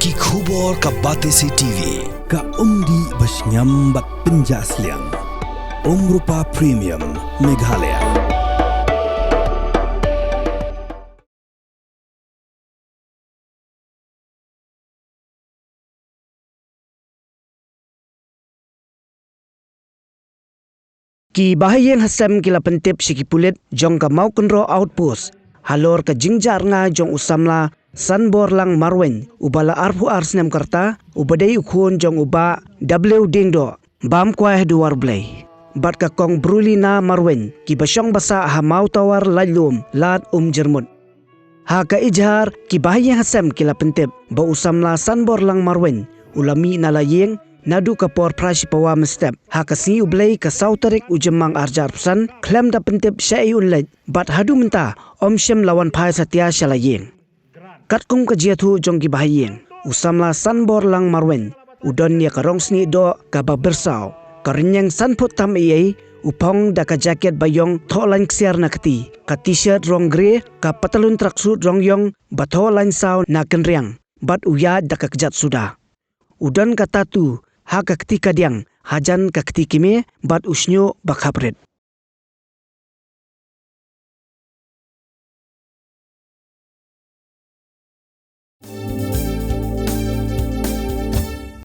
Ki khubor ka Batesi TV. Ka umdi basnyam bak penjaslian. Rupa Premium Meghalaya. Ki bahayen hasam kila pentip sikipulit jong ka mau kunro outpost halor ka jingjar nga jong usamla sanbor lang marwen ubala arpu arsnem karta ubadai ukhun jong uba w dingdo bam kwah duar blay bat ka kong bruli na marwen ki basyong basa ha mau tawar lalum lat jermut ha ka ijhar ki bahayen hasam kila pentip ba usamla sanbor lang marwen ulami na layeng nadu kapor prashi pawa mestep ha kasi ublay ka sautarik ujemang arjar pesan klem da pentip syai unlej bat hadu menta om shem lawan phai satya shalayeng kat kum ka jiathu jong ki bahayeng usamla sanbor lang marwen udon ya ka rongsni do ka babersau karinyang sanput tam ei upong da ka jaket bayong tholan ksiar na kati ka t-shirt rong grey ka patalun tracksuit rong yong batho lain saw na kenriang bat uya da ka kejat sudah udon ka tatu ha ka ketika diang hajan ka ketikime bat usnyo bakhabret